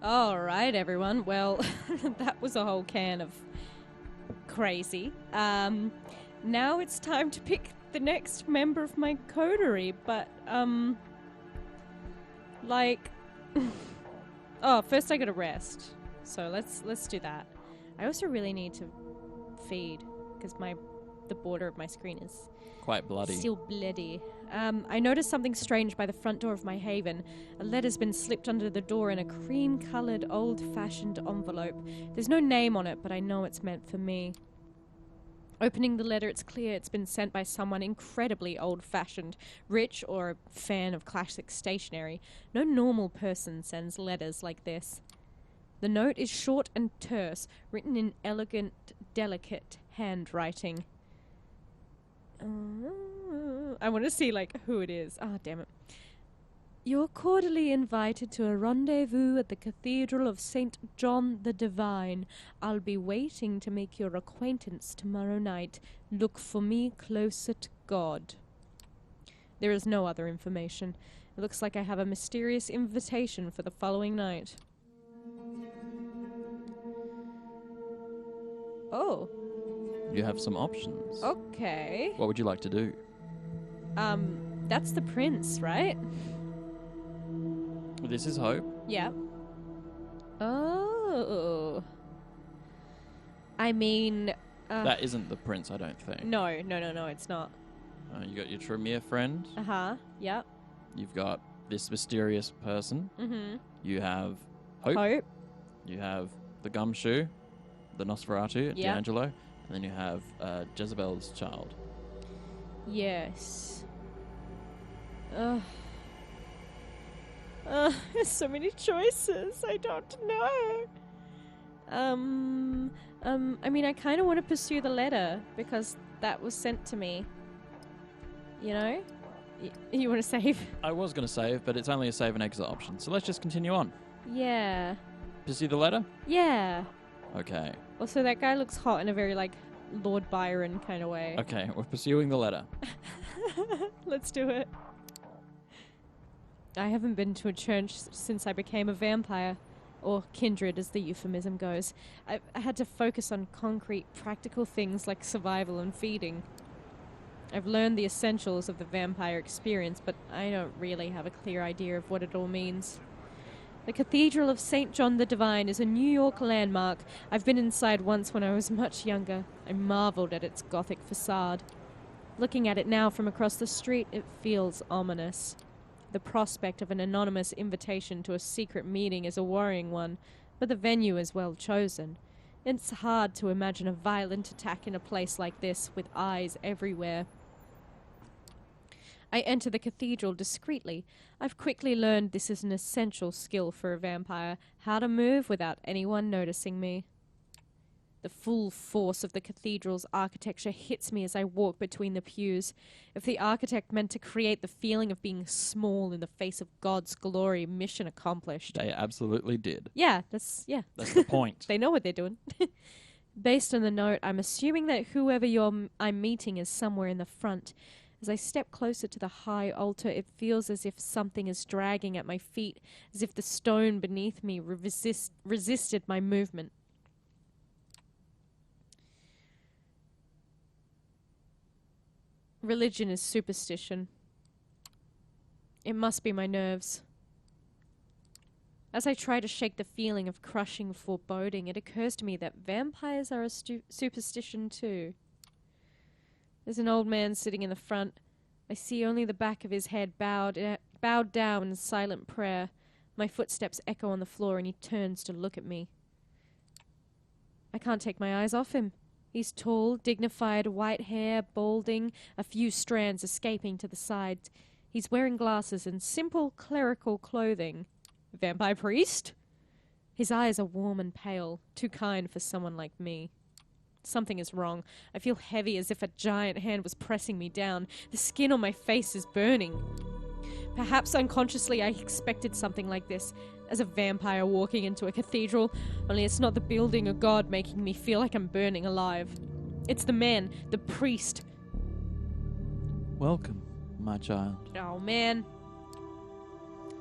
All right, everyone. Well, that was a whole can of crazy. Now it's time to pick the next member of my coterie, but, oh, first I gotta rest. So let's do that. I also really need to feed, because the border of my screen is quite bloody. still bloody. I noticed something strange by the front door of my haven. A letter's been slipped under the door in a cream-coloured, old-fashioned envelope. There's no name on it, but I know it's meant for me. Opening the letter, it's clear it's been sent by someone incredibly old-fashioned, rich, or a fan of classic stationery. No normal person sends letters like this. The note is short and terse, written in elegant, delicate handwriting. I want to see, who it is. Ah, damn it. You're cordially invited to a rendezvous at the Cathedral of St. John the Divine. I'll be waiting to make your acquaintance tomorrow night. Look for me close at God. There is no other information. It looks like I have a mysterious invitation for the following night. Oh. You have some options. Okay. What would you like to do? That's the prince, right? This is Hope. Yeah. Oh. I mean... that isn't the prince, I don't think. No, it's not. You got your Tremere friend. Uh-huh, yep. You've got this mysterious person. Mm-hmm. You have Hope. You have the Gumshoe, the Nosferatu, yep. Angelo. And then you have Jezebel's child. Yes. There's so many choices. I don't know. I mean, I kind of want to pursue the letter because that was sent to me. You know? You want to save? I was going to save, but it's only a save and exit option. So let's just continue on. Yeah. Pursue the letter? Yeah. Okay. Also, that guy looks hot in a very, Lord Byron kind of way. Okay, we're pursuing the letter. Let's do it. I haven't been to a church since I became a vampire, or kindred as the euphemism goes. I had to focus on concrete, practical things like survival and feeding. I've learned the essentials of the vampire experience, but I don't really have a clear idea of what it all means. The Cathedral of St. John the Divine is a New York landmark. I've been inside once when I was much younger. I marveled at its Gothic facade. Looking at it now from across the street, it feels ominous. The prospect of an anonymous invitation to a secret meeting is a worrying one, but the venue is well chosen. It's hard to imagine a violent attack in a place like this, with eyes everywhere. I enter the cathedral discreetly. I've quickly learned this is an essential skill for a vampire, how to move without anyone noticing me. The full force of the cathedral's architecture hits me as I walk between the pews. If the architect meant to create the feeling of being small in the face of God's glory, mission accomplished. They absolutely did. Yeah, that's the point. They know what they're doing. Based on the note, I'm assuming that whoever I'm meeting is somewhere in the front. As I step closer to the high altar, it feels as if something is dragging at my feet, as if the stone beneath me resisted my movement. Religion is superstition. It must be my nerves. As I try to shake the feeling of crushing foreboding, it occurs to me that vampires are a superstition too. There's an old man sitting in the front. I see only the back of his head bowed down in silent prayer. My footsteps echo on the floor and he turns to look at me. I can't take my eyes off him. He's tall, dignified, white hair, balding, a few strands escaping to the sides. He's wearing glasses and simple clerical clothing. Vampire priest? His eyes are warm and pale, too kind for someone like me. Something is wrong. I feel heavy as if a giant hand was pressing me down. The skin on my face is burning. Perhaps unconsciously I expected something like this, as a vampire walking into a cathedral, only it's not the building or God making me feel like I'm burning alive. It's the man, the priest. Welcome, my child. Oh, man.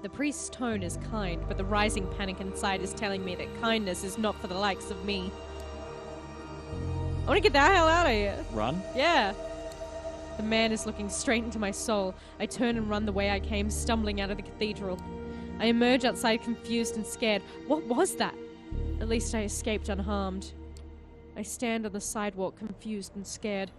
The priest's tone is kind, but the rising panic inside is telling me that kindness is not for the likes of me. I want to get the hell out of here. Run? Yeah. The man is looking straight into my soul. I turn and run the way I came, stumbling out of the cathedral. I emerge outside confused and scared. What was that? At least I escaped unharmed. I stand on the sidewalk confused and scared.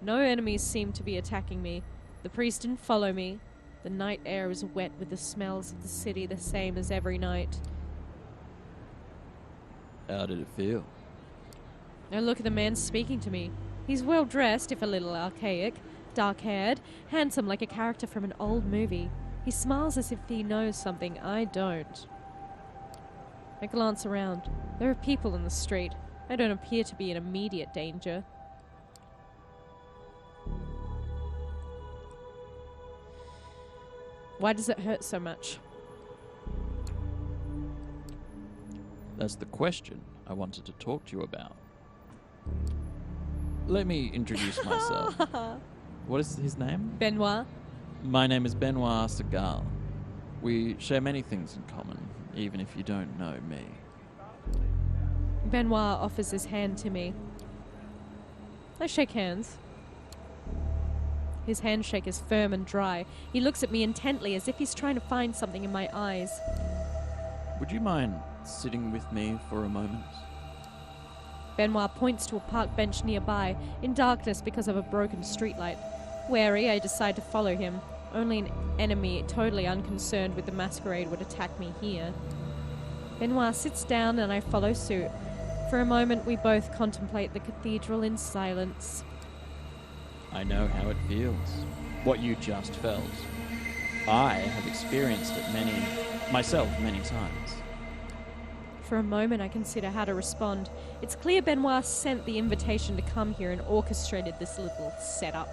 No enemies seem to be attacking me. The priest didn't follow me. The night air is wet with the smells of the city the same as every night. How did it feel? I look at the man speaking to me. He's well dressed, if a little archaic, dark-haired, handsome like a character from an old movie. He smiles as if he knows something I don't. I glance around. There are people in the street. I don't appear to be in immediate danger. Why does it hurt so much? That's the question I wanted to talk to you about. Let me introduce myself. What is his name? Benoit. My name is Benoit Segal. We share many things in common, even if you don't know me. Benoit offers his hand to me. I shake hands. His handshake is firm and dry. He looks at me intently as if he's trying to find something in my eyes. Would you mind sitting with me for a moment? Benoit points to a park bench nearby, in darkness because of a broken streetlight. Wary, I decide to follow him. Only an enemy totally unconcerned with the masquerade would attack me here. Benoit sits down and I follow suit. For a moment we both contemplate the cathedral in silence. I know how it feels. What you just felt. I have experienced it myself many times. For a moment I consider how to respond. It's clear Benoit sent the invitation to come here and orchestrated this little setup.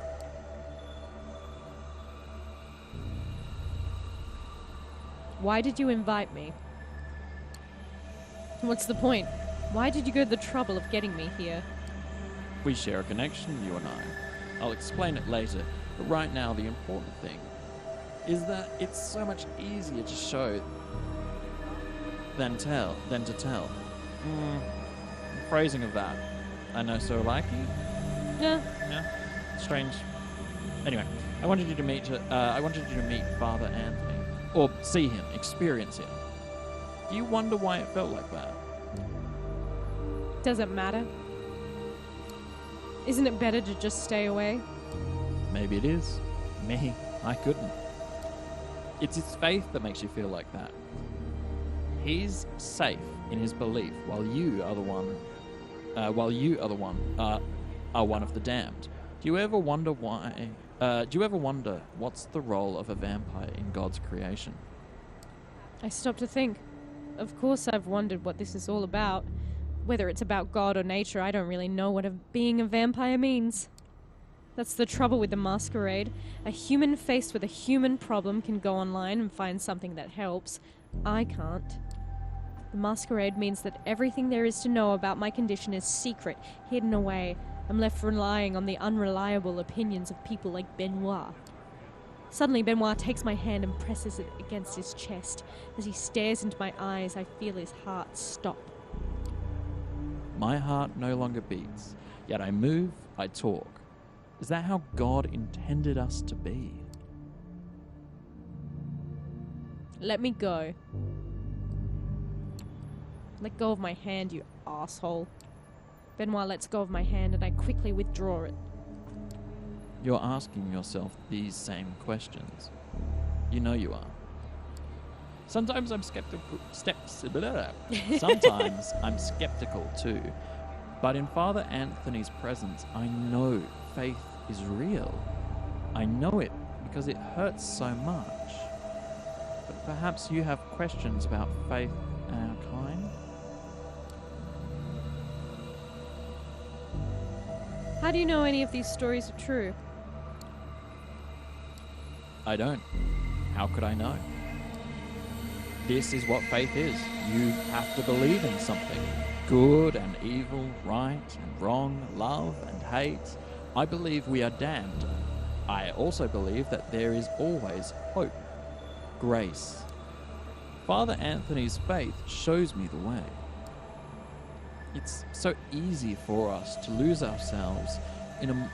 Why did you invite me? What's the point? Why did you go to the trouble of getting me here? We share a connection, you and I. I'll explain it later, but right now the important thing is that it's so much easier to show than to tell. Phrasing of that. I know, so like you? Yeah. Strange. Anyway, I wanted you to meet Father Anthony. Or see him, experience him. Do you wonder why it felt like that? Does it matter? Isn't it better to just stay away? Maybe it is. Me, I couldn't. It's his faith that makes you feel like that. He's safe in his belief, while you are one of the damned. Do you ever wonder why? Do you ever wonder what's the role of a vampire in God's creation? I stop to think. Of course I've wondered what this is all about. Whether it's about God or nature, I don't really know what being a vampire means. That's the trouble with the Masquerade. A human faced with a human problem can go online and find something that helps. I can't. The Masquerade means that everything there is to know about my condition is secret, hidden away. I'm left relying on the unreliable opinions of people like Benoit. Suddenly, Benoit takes my hand and presses it against his chest. As he stares into my eyes, I feel his heart stop. My heart no longer beats, yet I move, I talk. Is that how God intended us to be? Let me go. Let go of my hand, you asshole. Benoit lets go of my hand and I quickly withdraw it. You're asking yourself these same questions. You know you are. Sometimes I'm skeptical. Sometimes I'm skeptical too. But in Father Anthony's presence, I know faith is real. I know it because it hurts so much. But perhaps you have questions about faith and our kind? How do you know any of these stories are true? I don't. How could I know? This is what faith is. You have to believe in something. Good and evil, right and wrong, love and hate. I believe we are damned. I also believe that there is always hope, grace, Father Anthony's faith shows me the way. It's so easy for us to lose ourselves in a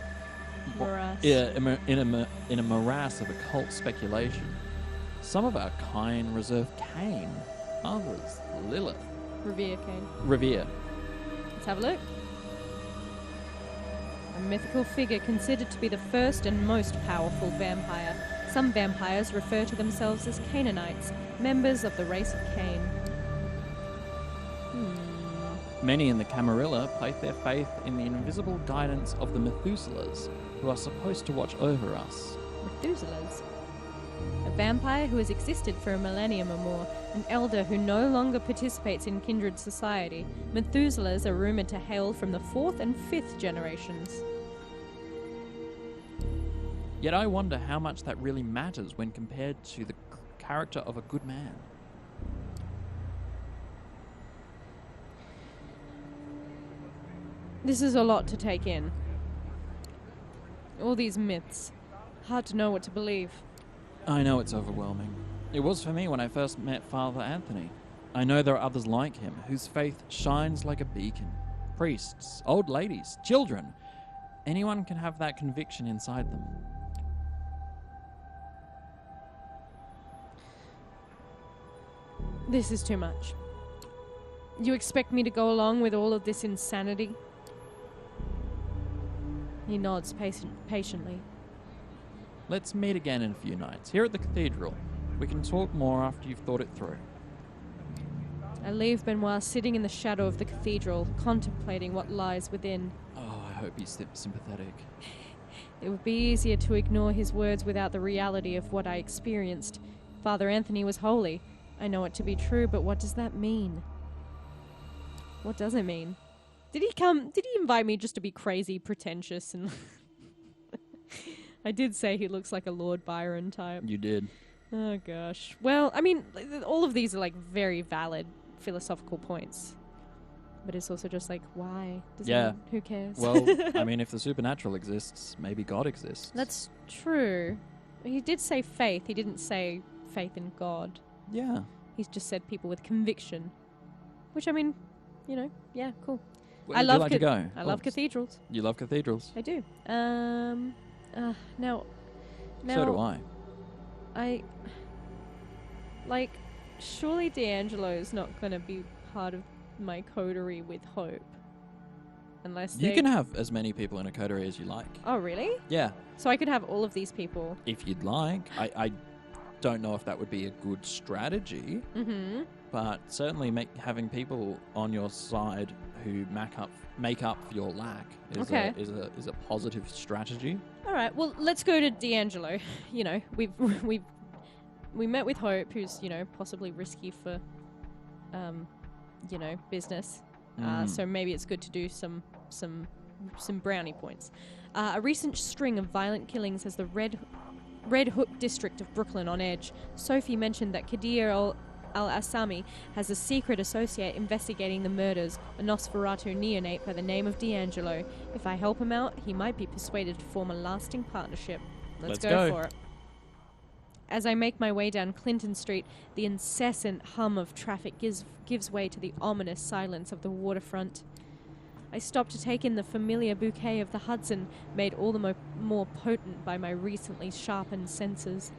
Morass. Yeah, in a morass of occult speculation. Some of our kind reserve Cain, others Lilith. Revere Cain. Revere. Let's have a look. A mythical figure considered to be the first and most powerful vampire. Some vampires refer to themselves as Canaanites, members of the race of Cain. Many in the Camarilla place their faith in the invisible guidance of the Methuselahs, who are supposed to watch over us. Methuselahs. A vampire who has existed for a millennium or more, an elder who no longer participates in kindred society. Methuselahs are rumoured to hail from the 4th and 5th generations. Yet I wonder how much that really matters when compared to the character of a good man. This is a lot to take in. All these myths. Hard to know what to believe. I know it's overwhelming. It was for me when I first met Father Anthony. I know there are others like him, whose faith shines like a beacon. Priests, old ladies, children. Anyone can have that conviction inside them. This is too much. You expect me to go along with all of this insanity? He nods patiently. Let's meet again in a few nights, here at the Cathedral. We can talk more after you've thought it through. I leave Benoit sitting in the shadow of the cathedral, contemplating what lies within. Oh, I hope he's sympathetic. It would be easier to ignore his words without the reality of what I experienced. Father Anthony was holy. I know it to be true, but what does that mean? What does it mean? Did he invite me just to be crazy, pretentious, and... I did say he looks like a Lord Byron type. You did. Oh, gosh. Well, I mean, all of these are, like, very valid philosophical points. But it's also just like, why? Who cares? Well, I mean, if the supernatural exists, maybe God exists. That's true. He did say faith. He didn't say faith in God. Yeah. He's just said people with conviction. Which, I mean, you know, yeah, cool. Where would you like to go? I love cathedrals. You love cathedrals? I do. Now... So do I. Like, surely D'Angelo's not going to be part of my coterie with Hope. Unless You can have as many people in a coterie as you like. Oh, really? Yeah. So I could have all of these people? If you'd like. I don't know if that would be a good strategy. Mm-hmm. But certainly having people on your side who make up for your lack is a positive strategy. All right. Well, let's go to D'Angelo. You know, we met with Hope, who's, you know, possibly risky for, you know, business. So maybe it's good to do some brownie points. A recent string of violent killings has the Red Hook district of Brooklyn on edge. Sophie mentioned that Kadir al-Assami has a secret associate investigating the murders, a Nosferatu neonate by the name of D'Angelo. If I help him out, he might be persuaded to form a lasting partnership. Let's go for it. As I make my way down Clinton Street, the incessant hum of traffic gives way to the ominous silence of the waterfront. I stop to take in the familiar bouquet of the Hudson, made all the more potent by my recently sharpened senses.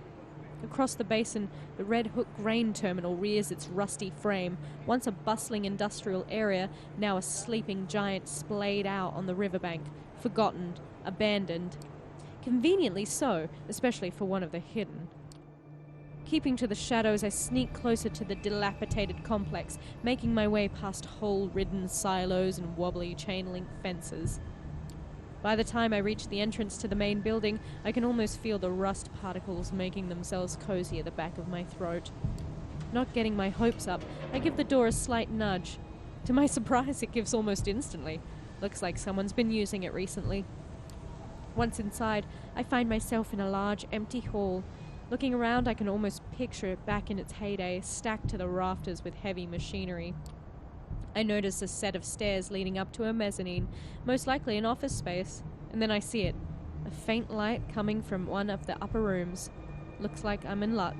Across the basin, the Red Hook grain terminal rears its rusty frame, once a bustling industrial area, now a sleeping giant splayed out on the riverbank, forgotten, abandoned. Conveniently so, especially for one of the hidden. Keeping to the shadows, I sneak closer to the dilapidated complex, making my way past hole-ridden silos and wobbly chain-link fences. By the time I reach the entrance to the main building, I can almost feel the rust particles making themselves cozy at the back of my throat. Not getting my hopes up, I give the door a slight nudge. To my surprise, it gives almost instantly. Looks like someone's been using it recently. Once inside, I find myself in a large, empty hall. Looking around, I can almost picture it back in its heyday, stacked to the rafters with heavy machinery. I notice a set of stairs leading up to a mezzanine, most likely an office space, and then I see it. A faint light coming from one of the upper rooms. Looks like I'm in luck.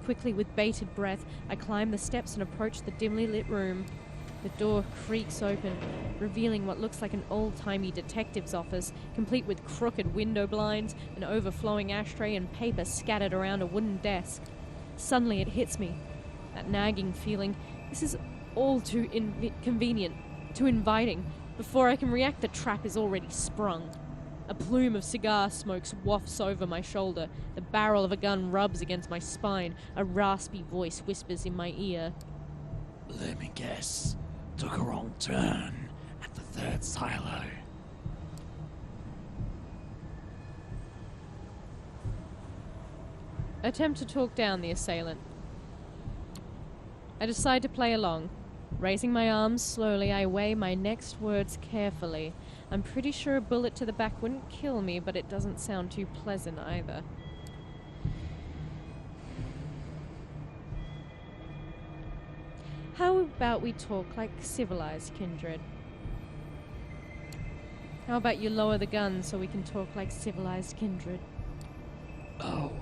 Quickly, with bated breath, I climb the steps and approach the dimly lit room. The door creaks open, revealing what looks like an old-timey detective's office, complete with crooked window blinds, an overflowing ashtray, and paper scattered around a wooden desk. Suddenly it hits me. That nagging feeling. This is all too convenient, too inviting. Before I can react, the trap is already sprung. A plume of cigar smoke wafts over my shoulder. The barrel of a gun rubs against my spine. A raspy voice whispers in my ear. Let me guess. Took a wrong turn at the third silo. Attempt to talk down the assailant. I decide to play along. Raising my arms slowly, I weigh my next words carefully. I'm pretty sure a bullet to the back wouldn't kill me, but it doesn't sound too pleasant either. How about we talk like civilized kindred? How about you lower the gun so we can talk like civilized kindred? Oh,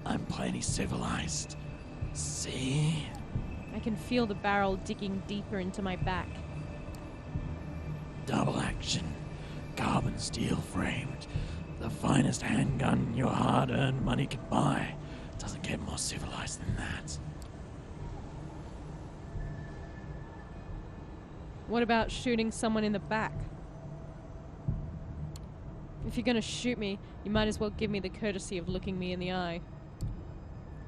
I'm plenty civilized. See? I can feel the barrel digging deeper into my back. Double action. Carbon steel framed. The finest handgun your hard-earned money can buy. Doesn't get more civilized than that. What about shooting someone in the back? If you're gonna shoot me, you might as well give me the courtesy of looking me in the eye.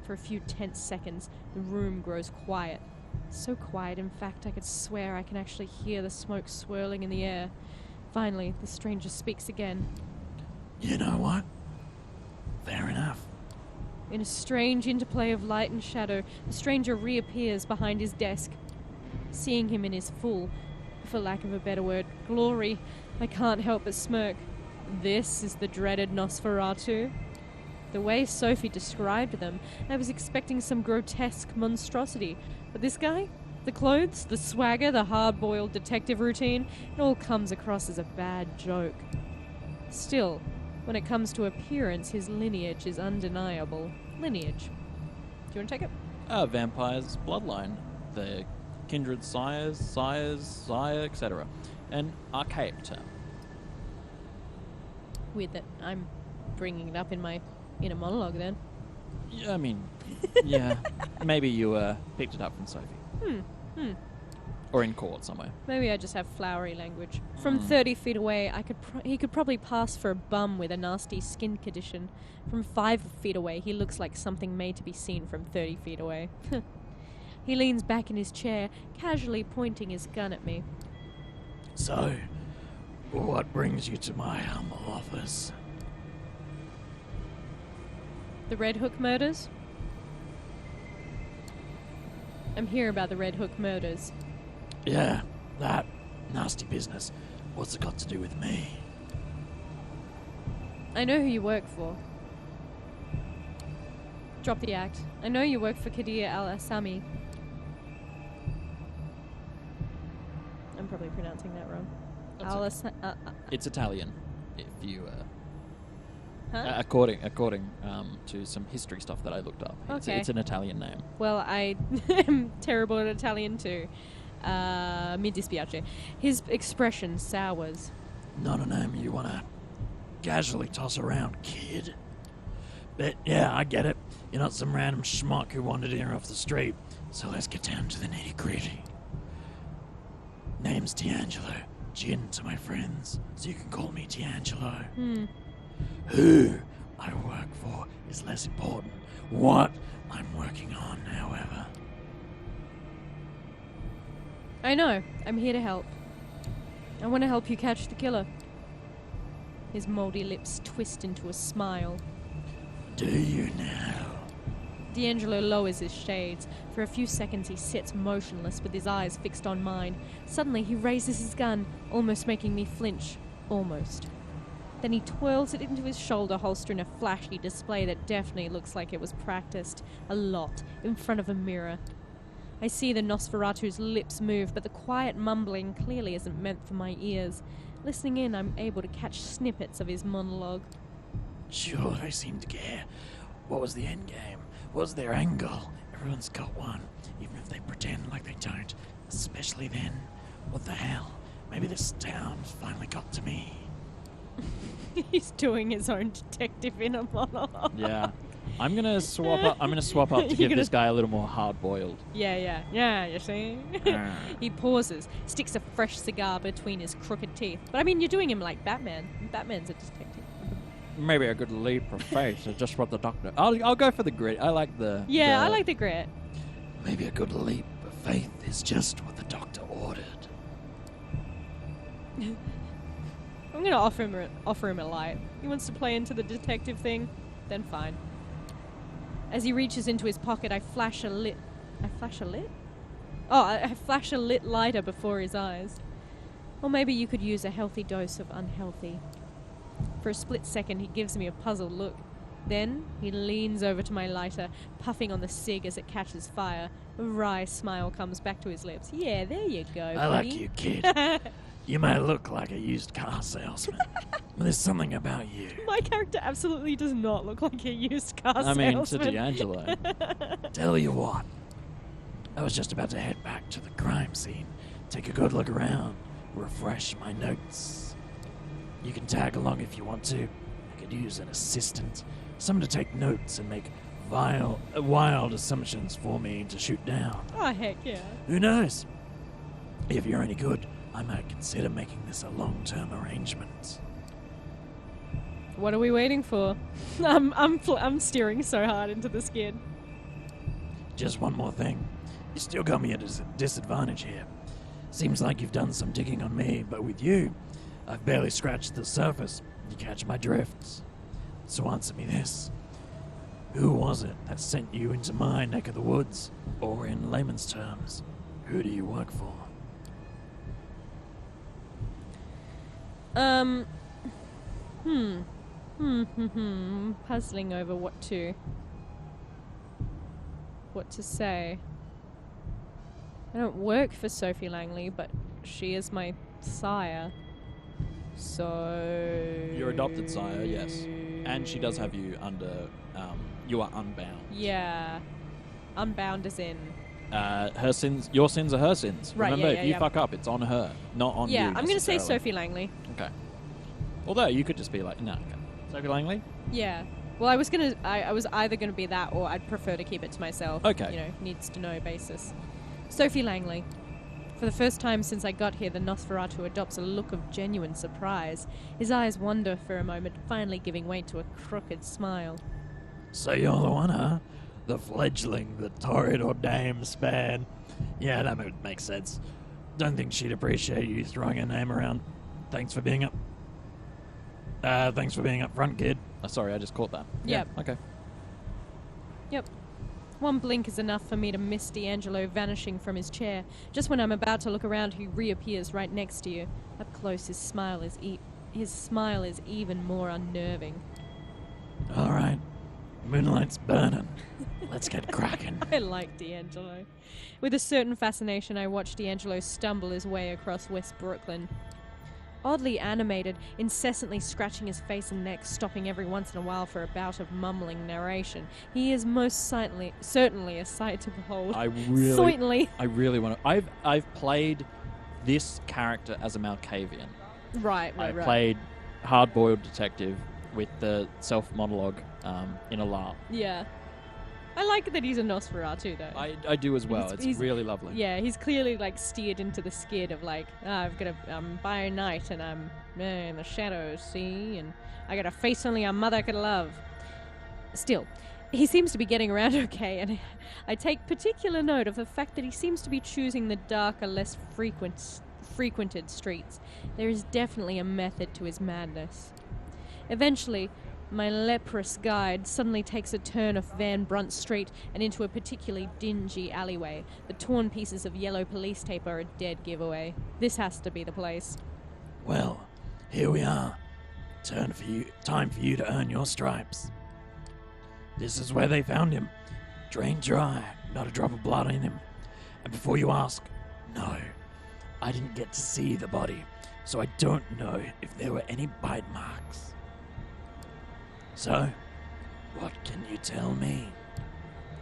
For a few tense seconds, the room grows quiet. So quiet, in fact, I could swear I can actually hear the smoke swirling in the air. Finally, the stranger speaks again. You know what? Fair enough. In a strange interplay of light and shadow, the stranger reappears behind his desk. Seeing him in his full, for lack of a better word, glory, I can't help but smirk. This is the dreaded Nosferatu. The way Sophie described them, I was expecting some grotesque monstrosity. But this guy? The clothes, the swagger, the hard-boiled detective routine, it all comes across as a bad joke. Still, when it comes to appearance, his lineage is undeniable. Lineage. Do you want to take it? Vampire's bloodline. The kindred sire, etc. An archaic term. Weird that I'm bringing it up in my inner monologue then. Yeah, I mean, yeah. Maybe you picked it up from Sophie. Or in court somewhere. Maybe I just have flowery language. From 30 feet away, he could probably pass for a bum with a nasty skin condition. From 5 feet away, he looks like something made to be seen from 30 feet away. He leans back in his chair, casually pointing his gun at me. So, what brings you to my humble office? The Red Hook murders? I'm here about the Red Hook murders. Yeah, that nasty business. What's it got to do with me? I know who you work for. Drop the act. I know you work for Kadir al-Assami. I'm probably pronouncing that wrong. It's Italian, if you... Huh? According to some history stuff that I looked up. Okay. It's an Italian name. Well, I am terrible at Italian too. Mi dispiace. His expression sours. Not a name you want to casually toss around, kid. But yeah, I get it. You're not some random schmuck who wandered here off the street. So let's get down to the nitty-gritty. Name's D'Angelo. Gin to my friends, so you can call me D'Angelo. Who I work for is less important. What I'm working on, however. I know. I'm here to help. I want to help you catch the killer. His moldy lips twist into a smile. Do you now? D'Angelo lowers his shades. For a few seconds he sits motionless with his eyes fixed on mine. Suddenly he raises his gun, almost making me flinch. Almost. Then he twirls it into his shoulder holster in a flashy display that definitely looks like it was practiced a lot in front of a mirror. I see the Nosferatu's lips move, but the quiet mumbling clearly isn't meant for my ears. Listening in, I'm able to catch snippets of his monologue. Sure, they seem to care. What was the end game? was their angle? Everyone's got one, even if they pretend like they don't. Especially then. What the hell? Maybe this town's finally got to me. He's doing his own detective inner monologue. Yeah. I'm gonna swap up to give this guy a little more hard boiled. Yeah, you see? He pauses, sticks a fresh cigar between his crooked teeth. But I mean, you're doing him like Batman. Batman's a detective. Maybe a good leap of faith is just what the doctor... I'll go for the grit. I like the... Yeah, I like the grit. Maybe a good leap of faith is just what the doctor ordered. I'm going to offer him a light. He wants to play into the detective thing, then fine. As he reaches into his pocket, I flash a lit lighter before his eyes. Or maybe you could use a healthy dose of unhealthy. For a split second, he gives me a puzzled look. Then he leans over to my lighter, puffing on the cig as it catches fire. A wry smile comes back to his lips. Yeah, there you go, I buddy. like you, kid. You may look like a used car salesman, but there's something about you. My character absolutely does not look like a used car salesman. I mean, to Angelo. Tell you what, I was just about to head back to the crime scene, take a good look around, refresh my notes. You can tag along if you want to. I could use an assistant, someone to take notes and make wild assumptions for me to shoot down. Oh, heck yeah. Who knows? If you're any good, I might consider making this a long-term arrangement. What are we waiting for? I'm steering so hard into the skid. Just one more thing. You still got me at a disadvantage here. Seems like you've done some digging on me, but with you, I've barely scratched the surface. You catch my drifts. So answer me this. Who was it that sent you into my neck of the woods? Or in layman's terms, who do you work for? Puzzling over what to say. I don't work for Sophie Langley, but she is my sire. So... Your adopted sire, yes. And she does have you under... you are unbound. Yeah. Unbound as in... her sins... Your sins are her sins. Right, Remember, yeah, if you fuck up, it's on her, not on you. Yeah, I'm going to say necessarily. Sophie Langley. Okay. Although, you could just be like, no, okay. Sophie Langley? Yeah. Well, I was either going to be that, or I'd prefer to keep it to myself. Okay. You know, needs to know basis. Sophie Langley. For the first time since I got here, the Nosferatu adopts a look of genuine surprise. His eyes wander for a moment, finally giving way to a crooked smile. So you're the one, huh? The fledgling, the torrid or dame span. Yeah, that would make sense. Don't think she'd appreciate you throwing her name around. Thanks for being up front, kid. Sorry, I just caught that. Yep. Yeah, okay. Yep. One blink is enough for me to miss Angelo vanishing from his chair. Just when I'm about to look around, he reappears right next to you. Up close, his smile is even more unnerving. All right. Moonlight's burning. Let's get cracking. I like D'Angelo. With a certain fascination, I watch D'Angelo stumble his way across West Brooklyn. Oddly animated, incessantly scratching his face and neck, stopping every once in a while for a bout of mumbling narration. He is most certainly a sight to behold. I really want to... I've played this character as a Malkavian. Right. I played hard-boiled detective with the self-monologue in a LARP. Yeah. I like that he's a Nosferatu, though. I do as well. It's really lovely. Yeah, he's clearly, like, steered into the skid of, like, I've got by night and I'm in the shadows, see? And I got a face only a mother could love. Still, he seems to be getting around okay, and I take particular note of the fact that he seems to be choosing the darker, less frequented streets. There is definitely a method to his madness. Eventually, my leprous guide suddenly takes a turn off Van Brunt Street and into a particularly dingy alleyway. The torn pieces of yellow police tape are a dead giveaway. This has to be the place. Well, here we are. Time for you to earn your stripes. This is where they found him. Drained dry, not a drop of blood in him. And before you ask, no, I didn't get to see the body, so I don't know if there were any bite marks. So, what can you tell me?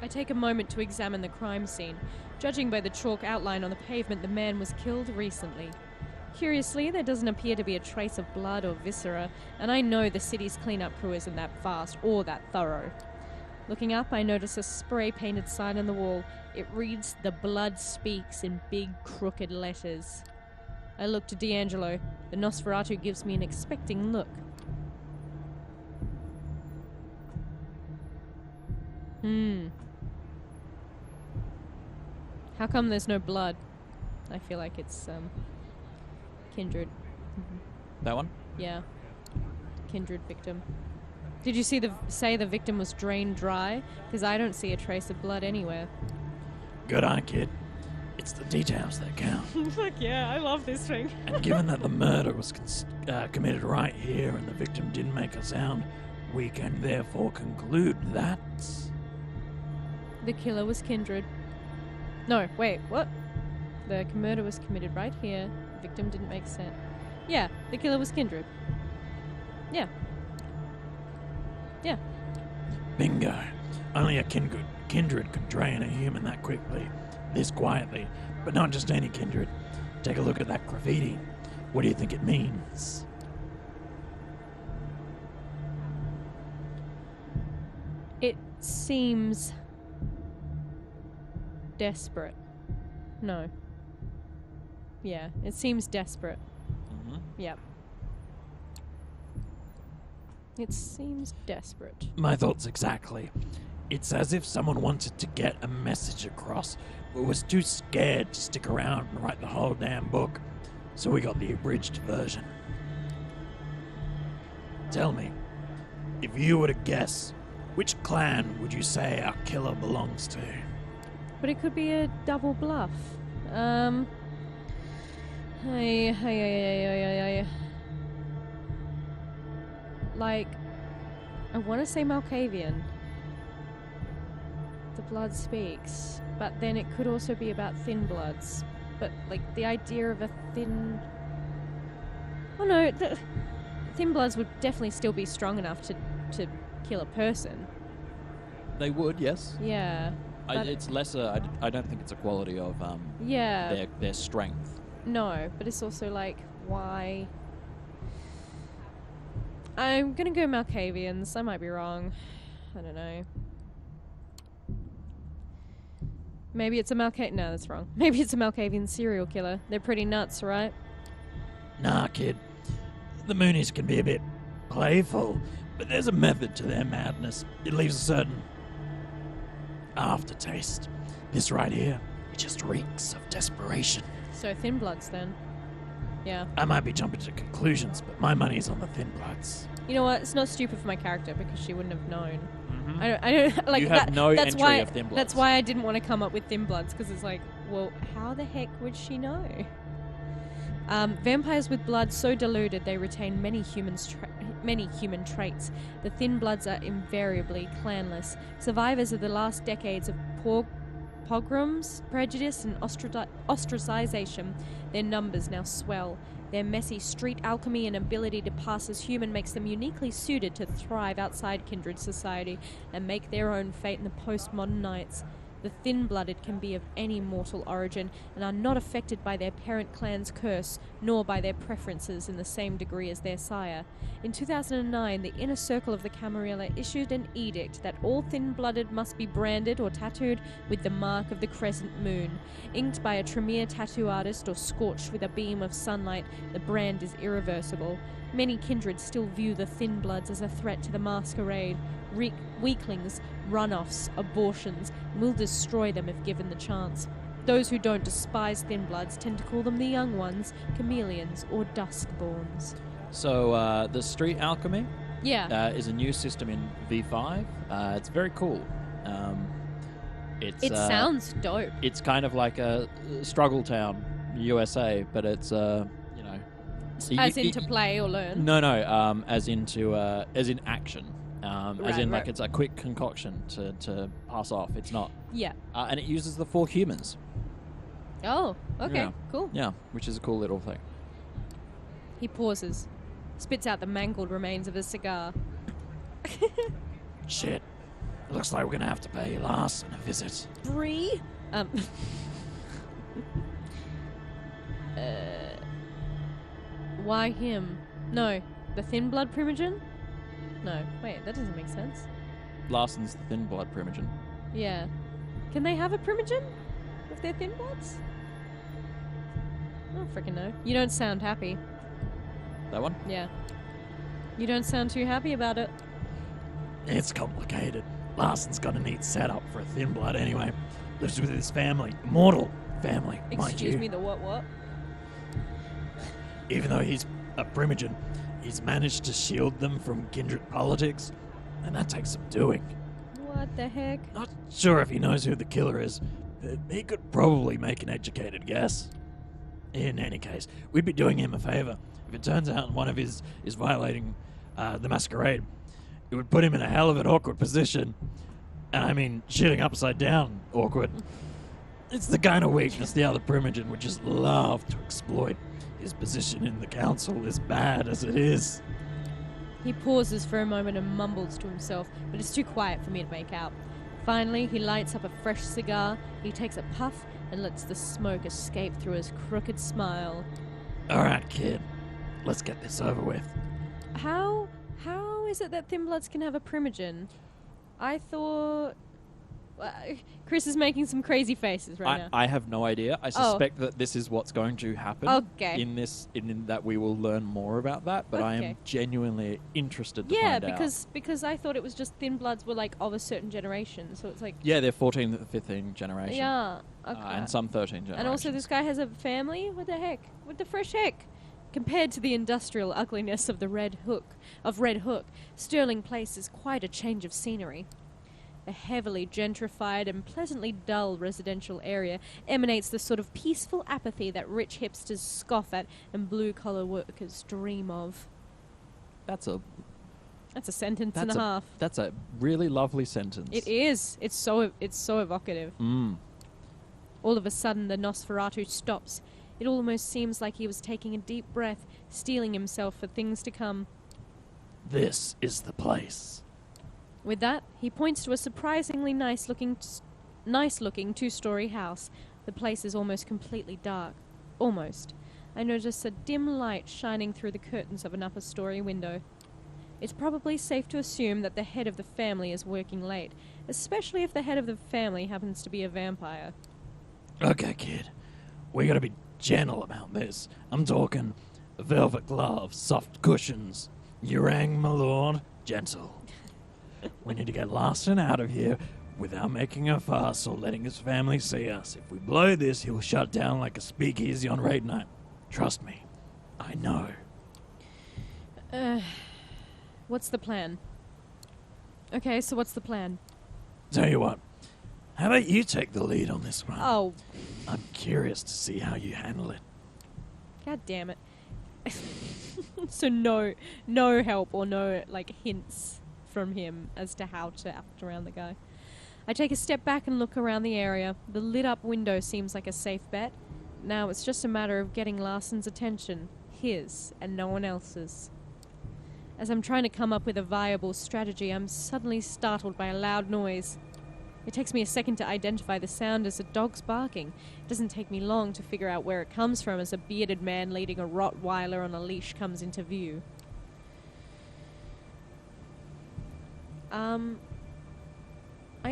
I take a moment to examine the crime scene. Judging by the chalk outline on the pavement, the man was killed recently. Curiously, there doesn't appear to be a trace of blood or viscera, and I know the city's cleanup crew isn't that fast or that thorough. Looking up, I notice a spray-painted sign on the wall. It reads, "The Blood Speaks," in big, crooked letters. I look to D'Angelo. The Nosferatu gives me an expecting look. How come there's no blood? I feel like it's, kindred. That one? Yeah. Kindred victim. Did you say the victim was drained dry? Because I don't see a trace of blood anywhere. Good eye, kid. It's the details that count. Fuck yeah, I love this thing. And given that the murder was committed right here and the victim didn't make a sound, we can therefore conclude that... The killer was kindred. No, wait, what? The murder was committed right here. The victim didn't make sense. Yeah, the killer was kindred. Yeah. Yeah. Bingo. Only a kindred could drain a human that quickly, this quietly, but not just any kindred. Take a look at that graffiti. What do you think it means? It seems desperate. No. Yeah, it seems desperate. Mm-hmm. Yep. It seems desperate. My thoughts exactly. It's as if someone wanted to get a message across, but was too scared to stick around and write the whole damn book. So we got the abridged version. Tell me, if you were to guess, which clan would you say our killer belongs to? But it could be a double bluff. Like, I want to say Malkavian. The blood speaks. But then it could also be about thin bloods. But, like, the idea of a thin... Oh no, thin bloods would definitely still be strong enough to kill a person. They would, yes. Yeah. It's lesser. I don't think it's a quality of Yeah. their strength. No, but it's also like, why? I'm gonna go Malkavians. I might be wrong. I don't know. Maybe it's a No, that's wrong. Maybe it's a Malkavian serial killer. They're pretty nuts, right? Nah, kid. The Moonies can be a bit playful, but there's a method to their madness. It leaves a certain aftertaste. This right here, it just reeks of desperation. So thin bloods then. Yeah. I might be jumping to conclusions, but my money's on the thin bloods. You know what? It's not stupid for my character because she wouldn't have known. Mm-hmm. I don't like you have no that's entry why, of thin bloods. That's why I didn't want to come up with thin bloods because it's like, well, how the heck would she know? Vampires with blood so diluted they retain many human traits. The thin bloods are invariably clanless, survivors of the last decades of pogroms, prejudice, and ostracization. Their numbers now swell. Their messy street alchemy and ability to pass as human makes them uniquely suited to thrive outside kindred society and make their own fate in the postmodern nights. The thin-blooded can be of any mortal origin and are not affected by their parent clan's curse, nor by their preferences in the same degree as their sire. In 2009, the Inner Circle of the Camarilla issued an edict that all thin-blooded must be branded or tattooed with the mark of the crescent moon. Inked by a Tremere tattoo artist or scorched with a beam of sunlight, the brand is irreversible. Many kindreds still view the thin bloods as a threat to the masquerade. Weaklings, run-offs, abortions, will destroy them if given the chance. Those who don't despise thin bloods tend to call them the young ones, chameleons, or duskborns. So the street alchemy Yeah. is a new system in V5. It's very cool. It sounds dope. It's kind of like a Struggle Town, USA, but it's As in to play or learn? No, as in action. As in, right. it's a quick concoction to pass off. It's not. Yeah. And it uses the 4 humans. Oh, okay, Yeah. cool. Yeah, which is a cool little thing. He pauses, spits out the mangled remains of a cigar. Shit. Looks like we're gonna have to pay Larson a visit. Bree? Why him? No, the thin blood primogen? No, wait, that doesn't make sense. Larson's the thin blood primogen. Yeah. Can they have a primogen if they're thin bloods? I don't freaking know. You don't sound happy. That one? Yeah. You don't sound too happy about it. It's complicated. Larson's got a neat setup for a thin blood anyway. Lives with his family. Mortal family, mind Excuse you. me, the what? Even though he's a primogen, he's managed to shield them from kindred politics, and that takes some doing. What the heck? Not sure if he knows who the killer is, but he could probably make an educated guess. In any case, we'd be doing him a favor. If it turns out one of his is violating the Masquerade, it would put him in a hell of an awkward position. I mean, shitting upside down awkward. It's the kind of weakness the other primogen would just love to exploit. His position in the council is bad as it is. He pauses for a moment and mumbles to himself, but it's too quiet for me to make out. Finally, he lights up a fresh cigar, he takes a puff, and lets the smoke escape through his crooked smile. Alright, kid. Let's get this over with. How is it that thin bloods can have a primogen? I thought... Chris is making some crazy faces right now. I have no idea. I suspect that this is what's going to happen. Okay. In that we will learn more about that, but I Okay. am genuinely interested to Yeah, find out. because I thought it was just thin bloods were like of a certain generation, so it's like... Yeah, they're 14th, 15th generation. Yeah, okay. And some 13 generations. And also this guy has a family? What the heck? What the fresh heck? Compared to the industrial ugliness of Red Hook, Sterling Place is quite a change of scenery. A heavily gentrified and pleasantly dull residential area emanates the sort of peaceful apathy that rich hipsters scoff at and blue-collar workers dream of. That's a sentence and a half. That's a really lovely sentence. It is. It's so evocative. All of a sudden, the Nosferatu stops. It almost seems like he was taking a deep breath, steeling himself for things to come. This is the place. With that, he points to a surprisingly nice-looking two-story house. The place is almost completely dark. Almost. I notice a dim light shining through the curtains of an upper-story window. It's probably safe to assume that the head of the family is working late, especially if the head of the family happens to be a vampire. Okay, kid. We gotta be gentle about this. I'm talking velvet gloves, soft cushions. You rang, my lord. Gentle. We need to get Larson out of here without making a fuss or letting his family see us. If we blow this, he'll shut down like a speakeasy on raid night. Trust me. I know. What's the plan? Okay, so what's the plan? Tell you what. How about you take the lead on this one? Oh, I'm curious to see how you handle it. god damn it. So no help or no, hints from him as to how to act around the guy. I take a step back and look around the area. The lit-up window seems like a safe bet. Now it's just a matter of getting Larson's attention. His and no one else's. As I'm trying to come up with a viable strategy, I'm suddenly startled by a loud noise. It takes me a second to identify the sound as a dog's barking. It doesn't take me long to figure out where it comes from as a bearded man leading a Rottweiler on a leash comes into view. I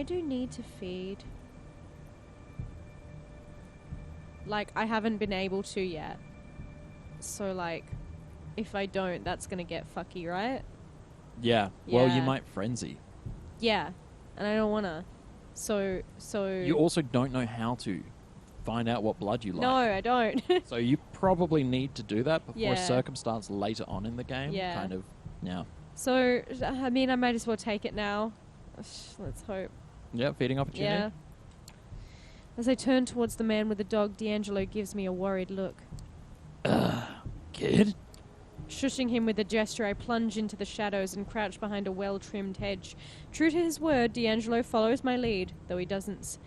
do need to feed. I haven't been able to yet. So, if I don't, that's gonna get fucky, right? Yeah. Well, you Yeah. might frenzy. Yeah. And I don't wanna. So... You also don't know how to find out what blood you like. No, I don't. So you probably need to do that before Yeah. a circumstance later on in the game. Yeah. Kind of. Yeah. So, I mean, I might as well take it now. Let's hope. Yeah. Feeding opportunity. Yeah. As I turn towards the man with the dog, D'Angelo gives me a worried look. Kid? Shushing him with a gesture, I plunge into the shadows and crouch behind a well-trimmed hedge. True to his word, D'Angelo follows my lead, though he doesn't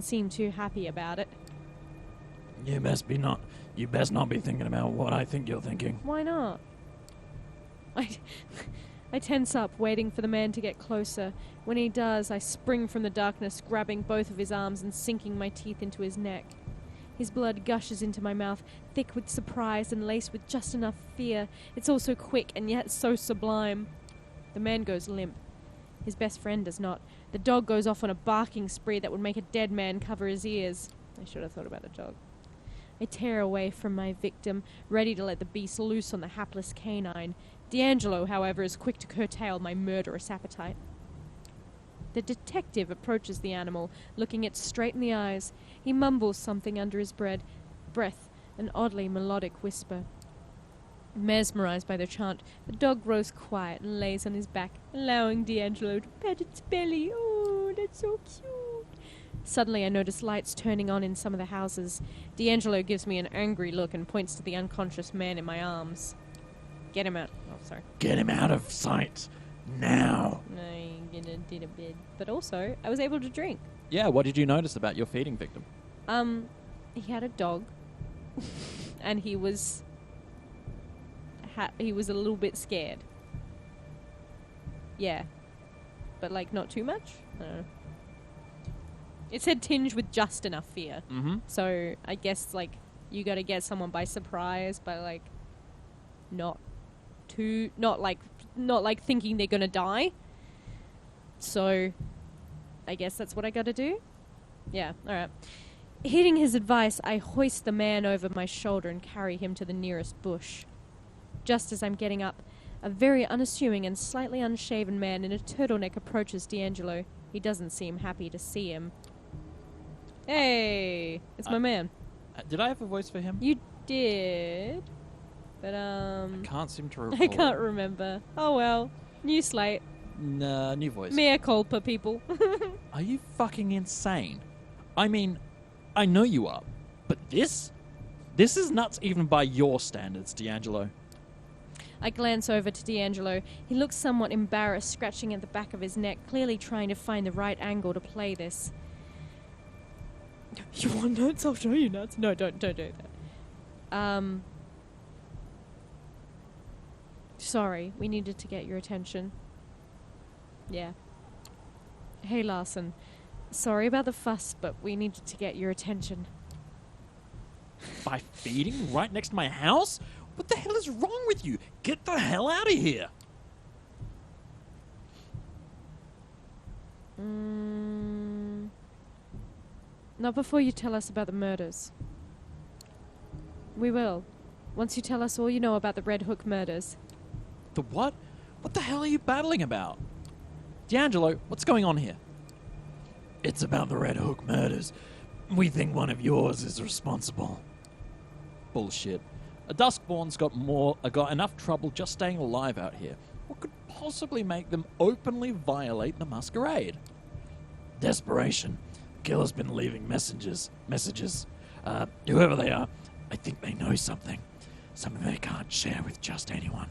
seem too happy about it. You best not be thinking about what I think you're thinking. Why not? I tense up, waiting for the man to get closer. When he does, I spring from the darkness, grabbing both of his arms and sinking my teeth into his neck. His blood gushes into my mouth, thick with surprise and laced with just enough fear. It's all so quick and yet so sublime. The man goes limp. His best friend does not. The dog goes off on a barking spree that would make a dead man cover his ears. I should have thought about the dog. I tear away from my victim, ready to let the beast loose on the hapless canine. D'Angelo, however, is quick to curtail my murderous appetite. The detective approaches the animal, looking it straight in the eyes. He mumbles something under his breath, an oddly melodic whisper. Mesmerized by the chant, the dog grows quiet and lays on his back, allowing D'Angelo to pet its belly. Oh, that's so cute. Suddenly I notice lights turning on in some of the houses. D'Angelo gives me an angry look and points to the unconscious man in my arms. Get him out. Oh, sorry. Get him out of sight. Now. I'm gonna did a bit. But also, I was able to drink. Yeah, what did you notice about your feeding victim? He had a dog. And he was a little bit scared. Yeah. But, like, not too much? I don't know. It said tinged with just enough fear. Mm-hmm. So, I guess, like, you gotta get someone by surprise, but, like, not like thinking they're gonna die. So, I guess that's what I gotta do? Yeah, alright. Heeding his advice, I hoist the man over my shoulder and carry him to the nearest bush. Just as I'm getting up, a very unassuming and slightly unshaven man in a turtleneck approaches D'Angelo. He doesn't seem happy to see him. Hey, it's my man. Did I have a voice for him? You did, but I can't seem to recall. I can't remember. Oh well, new slate. Nah, new voice. Mea culpa, people. Are you fucking insane? I mean, I know you are, but this is nuts even by your standards, D'Angelo. I glance over to D'Angelo. He looks somewhat embarrassed, scratching at the back of his neck, clearly trying to find the right angle to play this. You want nuts? I'll show you nuts. No, don't do that. Sorry, we needed to get your attention. Yeah. Hey, Larson. Sorry about the fuss, but we needed to get your attention. By feeding right next to my house? What the hell is wrong with you? Get the hell out of here! Not before you tell us about the murders. We will. Once you tell us all you know about the Red Hook murders. The what? What the hell are you battling about? D'Angelo, what's going on here? It's about the Red Hook murders. We think one of yours is responsible. Bullshit. A Duskborn's got enough trouble just staying alive out here. What could possibly make them openly violate the Masquerade? Desperation. Killer's been leaving messages. Whoever they are, I think they know something. Something they can't share with just anyone.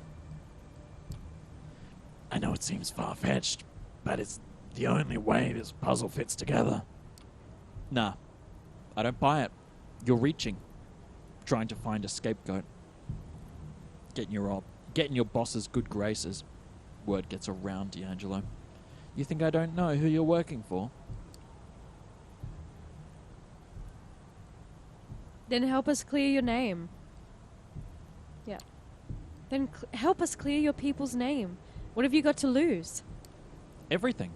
I know it seems far-fetched, but it's the only way this puzzle fits together. Nah, I don't buy it. You're reaching. Trying to find a scapegoat. Getting your boss's good graces. Word gets around, D'Angelo. You think I don't know who you're working for? Then help us clear your name. Yeah. Then help us clear your people's name. What have you got to lose? Everything.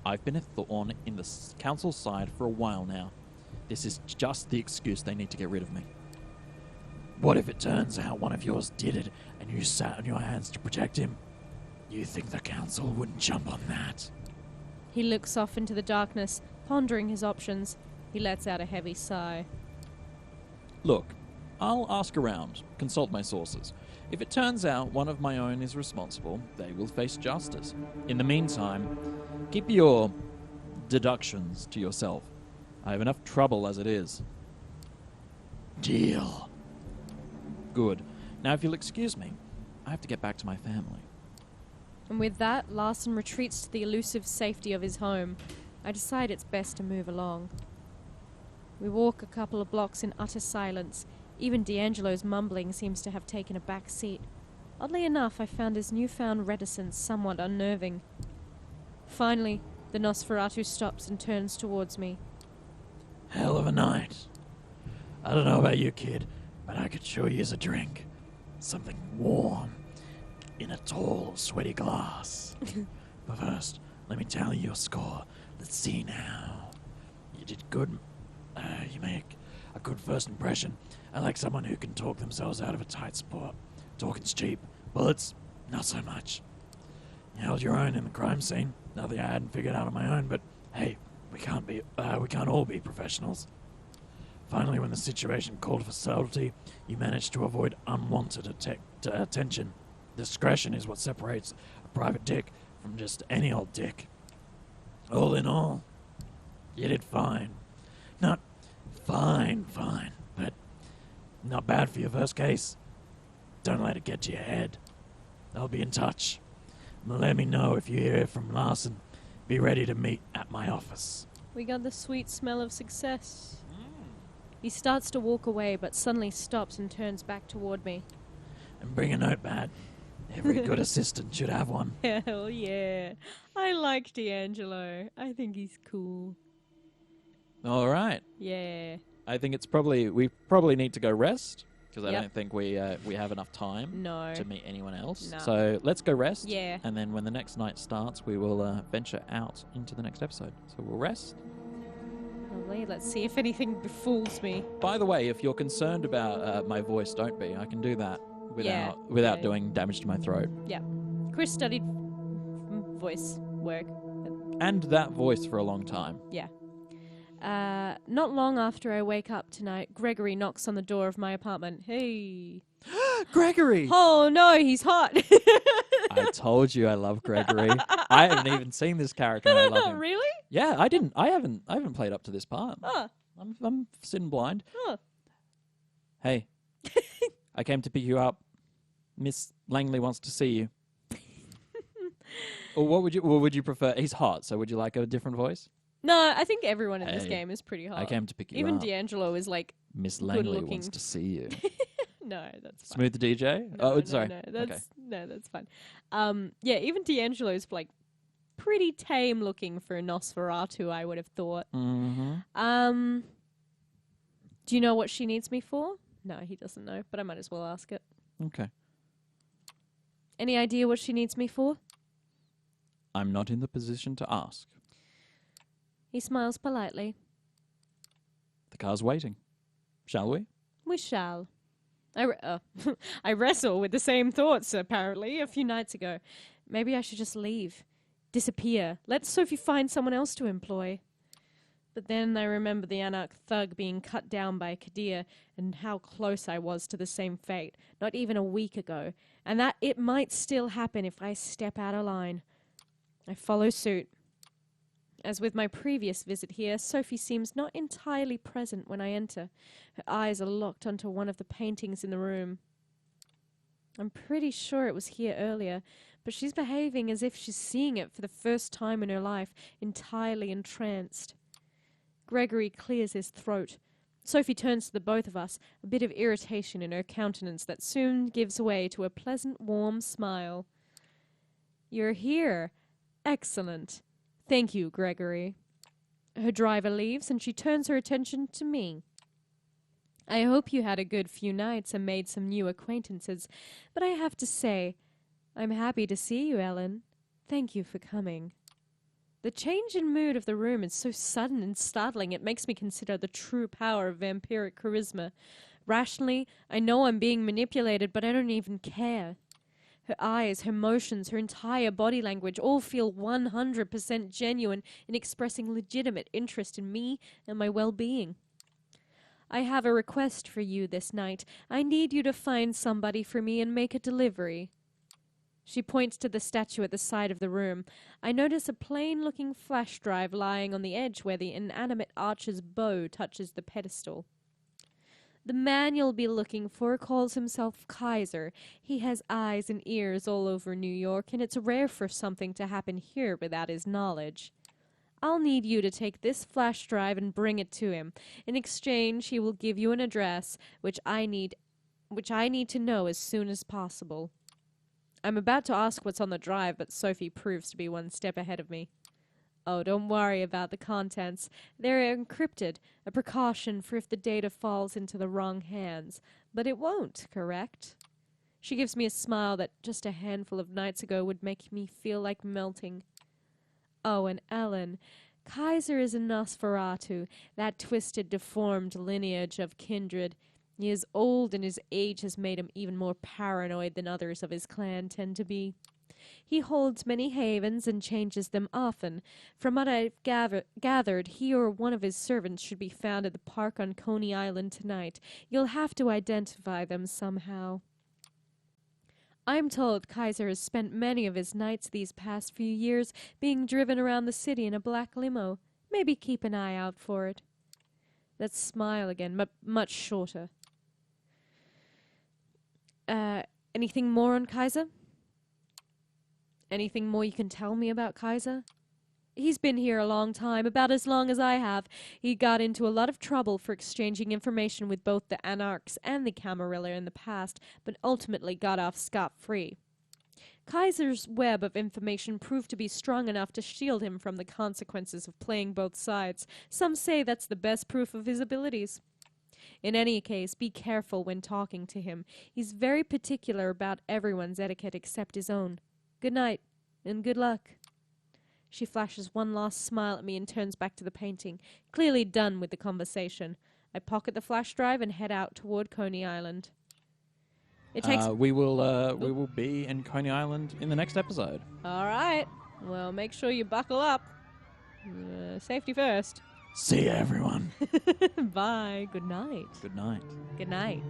I've been a thorn in the council's side for a while now. This is just the excuse they need to get rid of me. What if it turns out one of yours did it and you sat on your hands to protect him? You think the council wouldn't jump on that? He looks off into the darkness, pondering his options. He lets out a heavy sigh. Look, I'll ask around, consult my sources. If it turns out one of my own is responsible, they will face justice. In the meantime, keep your deductions to yourself. I have enough trouble as it is. Deal. Good. Now, if you'll excuse me, I have to get back to my family. And with that, Larson retreats to the elusive safety of his home. I decide it's best to move along. We walk a couple of blocks in utter silence. Even D'Angelo's mumbling seems to have taken a back seat. Oddly enough, I found his newfound reticence somewhat unnerving. Finally, the Nosferatu stops and turns towards me. Hell of a night. I don't know about you, kid, but I could sure use a drink. Something warm in a tall, sweaty glass. But first, let me tally your score. Let's see now. You did good. You make a good first impression. I like someone who can talk themselves out of a tight spot. Talking's cheap. Bullets, not so much. You held your own in the crime scene. Nothing I hadn't figured out on my own, but hey, we can't all be professionals. Finally, when the situation called for subtlety, you managed to avoid unwanted attention. Discretion is what separates a private dick from just any old dick. All in all, you did fine. Not fine, but not bad for your first case. Don't let it get to your head. I'll be in touch. Let me know if you hear from Larson. Be ready to meet at my office. We got the sweet smell of success. He starts to walk away, but suddenly stops and turns back toward me. And bring a notepad. Every good assistant should have one. Hell yeah. I like D'Angelo. I think he's cool. All right. Yeah. I think we probably need to go rest because I Yep. don't think we have enough time No. to meet anyone else. No. So let's go rest. Yeah. And then when the next night starts, we will venture out into the next episode. So we'll rest. Lovely. Let's see if anything befools me. By the way, if you're concerned about my voice, don't be. I can do that without Yeah. doing damage to my throat. Yeah. Chris studied voice work. And that voice for a long time. Yeah. Not long after I wake up tonight, Gregory knocks on the door of my apartment. Hey. Gregory! Oh no, he's hot. I told you I love Gregory. I haven't even seen this character and I love him. Really? Yeah, I didn't. I haven't played up to this part. Oh. I'm sitting blind. Oh. Hey, I came to pick you up. Miss Langley wants to see you. Or what would you prefer? He's hot, so would you like a different voice? No, I think everyone in this Hey, game is pretty hot. I came to pick you Even up. D'Angelo is like, Miss Langley good-looking. wants to see you. no, that's fine. Smooth the DJ? No, sorry. No, Okay. that's fine. Yeah, even D'Angelo's like pretty tame looking for a Nosferatu, I would have thought. Mm-hmm. Do you know what she needs me for? No, he doesn't know, but I might as well ask it. Okay. Any idea what she needs me for? I'm not in the position to ask. He smiles politely. The car's waiting. Shall we? We shall. I wrestle with the same thoughts, apparently, a few nights ago. Maybe I should just leave. Disappear. Let Sophie find someone else to employ. But then I remember the Anarch thug being cut down by Kadir and how close I was to the same fate, not even a week ago, and that it might still happen if I step out of line. I follow suit. As with my previous visit here, Sophie seems not entirely present when I enter. Her eyes are locked onto one of the paintings in the room. I'm pretty sure it was here earlier, but she's behaving as if she's seeing it for the first time in her life, entirely entranced. Gregory clears his throat. Sophie turns to the both of us, a bit of irritation in her countenance that soon gives way to a pleasant, warm smile. You're here. Excellent. Thank you, Gregory. Her driver leaves, and she turns her attention to me. I hope you had a good few nights and made some new acquaintances, but I have to say, I'm happy to see you, Ellen. Thank you for coming. The change in mood of the room is so sudden and startling it makes me consider the true power of vampiric charisma. Rationally, I know I'm being manipulated, but I don't even care. Her eyes, her motions, her entire body language all feel 100% genuine in expressing legitimate interest in me and my well-being. I have a request for you this night. I need you to find somebody for me and make a delivery. She points to the statue at the side of the room. I notice a plain-looking flash drive lying on the edge where the inanimate archer's bow touches the pedestal. The man you'll be looking for calls himself Kaiser. He has eyes and ears all over New York, and it's rare for something to happen here without his knowledge. I'll need you to take this flash drive and bring it to him. In exchange, he will give you an address, which I need to know as soon as possible. I'm about to ask what's on the drive, but Sophie proves to be one step ahead of me. Oh, don't worry about the contents. They're encrypted, a precaution for if the data falls into the wrong hands. But it won't, correct? She gives me a smile that just a handful of nights ago would make me feel like melting. Oh, and Ellen, Kaiser is a Nosferatu, that twisted, deformed lineage of kindred. He is old, and his age has made him even more paranoid than others of his clan tend to be. He holds many havens and changes them often. From what I've gathered, he or one of his servants should be found at the park on Coney Island tonight. You'll have to identify them somehow. I'm told Kaiser has spent many of his nights these past few years being driven around the city in a black limo. Maybe keep an eye out for it. That smile again, much shorter. Anything more on Kaiser? Anything more you can tell me about Kaiser? He's been here a long time, about as long as I have. He got into a lot of trouble for exchanging information with both the Anarchs and the Camarilla in the past, but ultimately got off scot-free. Kaiser's web of information proved to be strong enough to shield him from the consequences of playing both sides. Some say that's the best proof of his abilities. In any case, be careful when talking to him. He's very particular about everyone's etiquette except his own. Good night, and good luck. She flashes one last smile at me and turns back to the painting, clearly done with the conversation. I pocket the flash drive and head out toward Coney Island. It takes... We will be in Coney Island in the next episode. All right. Well, make sure you buckle up. Safety first. See ya, everyone. Bye. Good night. Good night. Good night.